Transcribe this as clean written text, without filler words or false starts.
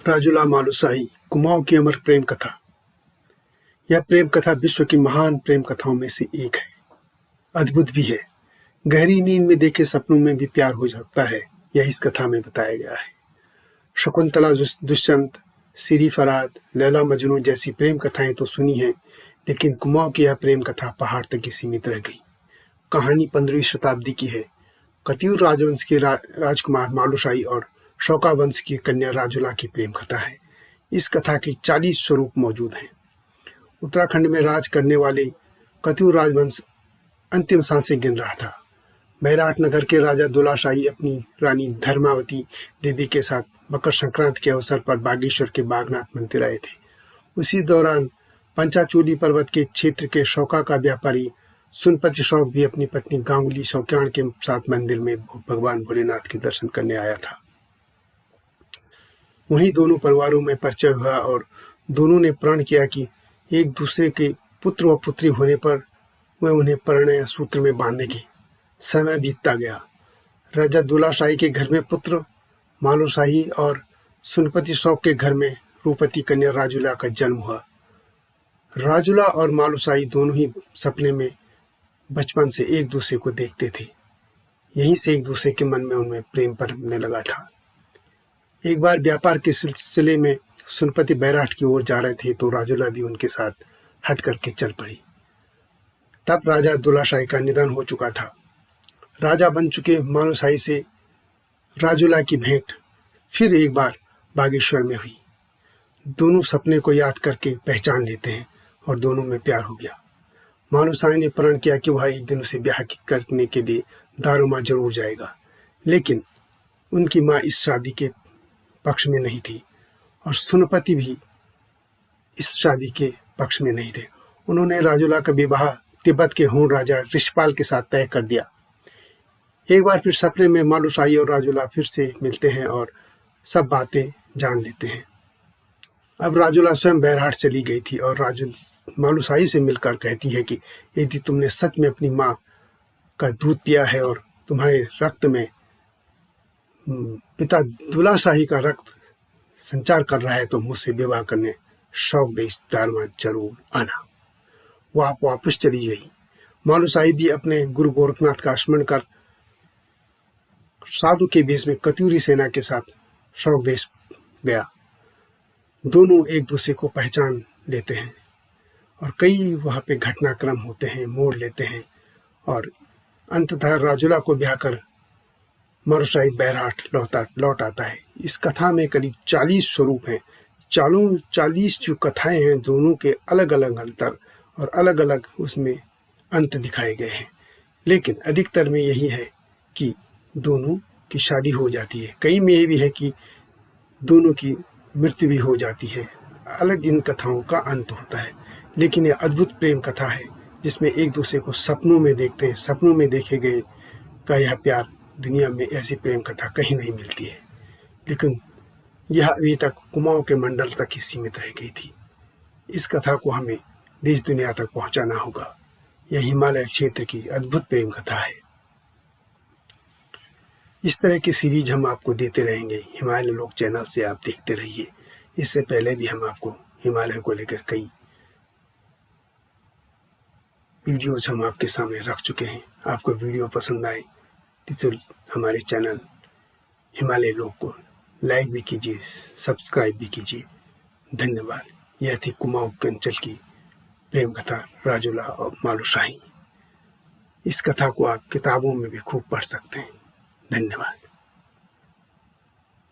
राजूला मालुशाही कुमाऊं की अमर प्रेम कथा। यह प्रेम कथा विश्व की महान प्रेम कथाओं में से एक है। अद्भुत भी है। गहरी नींद में देखे सपनों में भी प्यार हो सकता है, यह इस कथा में बताया गया है। शकुंतला दुष्यंत, सिरी फराद, लैला मजनू जैसी प्रेम कथाएं तो सुनी हैं, लेकिन कुमाऊं की यह प्रेम कथा पहाड़ तक ही सीमित रह गई। कहानी 15वीं शताब्दी की है। कतियूर राजवंश के राजकुमार मालुशाही और शौका वंश की कन्या राजुला की प्रेम कथा है। इस कथा के 40 स्वरूप मौजूद हैं। उत्तराखंड में राज करने वाले कतियूर राजवंश अंतिम सांसें गिन रहा था। बैराट नगर के राजा दुलाशाही अपनी रानी धर्मावती देवी के साथ मकर संक्रांति के अवसर पर बागेश्वर के बागनाथ मंदिर आए थे। उसी दौरान पंचाचूली पर्वत के क्षेत्र के शौका का व्यापारी सुनपति शौक भी अपनी पत्नी गांगुली शौक्याण के साथ मंदिर में भगवान भोलेनाथ के दर्शन करने आया था। वहीं दोनों परिवारों में परिचय हुआ और दोनों ने प्रण किया कि एक दूसरे के पुत्र व पुत्री होने पर वह उन्हें परिणय सूत्र में बांधेगी। समय बीतता गया। राजा दुलाशाही के घर में पुत्र मालुशाही और सुनपति शौक के घर में रूपती कन्या राजुला का जन्म हुआ। राजुला और मालुशाही दोनों ही सपने में बचपन से एक दूसरे को देखते थे। यहीं से एक दूसरे के मन में उनमें प्रेम पनपने लगा था। एक बार व्यापार के सिलसिले में सुनपति बैराट की ओर जा रहे थे तो राजुला भी उनके साथ हट करके चल पड़ी। तब राजा दुलाशाही का निधन हो चुका था। राजा बन चुके मालुशाही से राजुला की भेंट फिर एक बार बागेश्वर में हुई। दोनों सपने को याद करके पहचान लेते हैं और दोनों में प्यार हो गया। मालुशाही ने प्रण किया कि वह एक दिन उसे ब्याह करने के लिए दारोमा जरूर जाएगा, लेकिन उनकी माँ इस शादी के पक्ष में नहीं थी और सुनपति भी इस शादी के पक्ष में नहीं थे। उन्होंने राजुला का विवाह तिब्बत के होन राजा ऋषपाल के साथ तय कर दिया। एक बार फिर सपने में मालुशाही और राजुला फिर से मिलते हैं और सब बातें जान लेते हैं। अब राजुला स्वयं बैरहाट चली गई थी और मालुशाही से मिलकर कहती है कि यदि तुमने सच में अपनी माँ का दूध पिया है और तुम्हारे रक्त में पिता दुलाशाही का रक्त संचार कर रहा है तो मुझसे विवाह करने शौक देश दारमा जरूर आना। वह वापस चली गई। मालुशाही भी अपने गुरु गोरखनाथ का स्मरण कर साधु के भेष में कतियूरी सेना के साथ शौक देश गया। दोनों एक दूसरे को पहचान लेते हैं और कई वहाँ पे घटनाक्रम होते हैं, मोड़ लेते हैं और अंततः राजुला को ब्याह कर मालुशाही बैरहाट लौट आता है। इस कथा में करीब 40 स्वरूप हैं। 40 जो कथाएं हैं दोनों के अलग अलग अंतर और अलग अलग उसमें अंत दिखाए गए हैं, लेकिन अधिकतर में यही है कि दोनों की शादी हो जाती है। कई में ये भी है कि दोनों की मृत्यु भी हो जाती है। अलग इन कथाओं का अंत होता है, लेकिन यह अद्भुत प्रेम कथा है जिसमें एक दूसरे को सपनों में देखते हैं। सपनों में देखे गए का यह प्यार, दुनिया में ऐसी प्रेम कथा कहीं नहीं मिलती है, लेकिन यह अभी तक कुमाऊं के मंडल तक ही सीमित रह गई थी। इस कथा को हमें देश दुनिया तक पहुंचाना होगा। यह हिमालय क्षेत्र की अद्भुत प्रेम कथा है। इस तरह की सीरीज हम आपको देते रहेंगे। हिमालय लोक चैनल से आप देखते रहिए। इससे पहले भी हम आपको हिमालय को लेकर कई वीडियोज हम आपके सामने रख चुके हैं। आपको वीडियो पसंद आए तो हमारे चैनल हिमालय लोक को लाइक भी कीजिए, सब्सक्राइब भी कीजिए। धन्यवाद। यह थी कुमाऊं अंचल की प्रेम कथा राजुला और मालुशाही। इस कथा को आप किताबों में भी खूब पढ़ सकते हैं। धन्यवाद।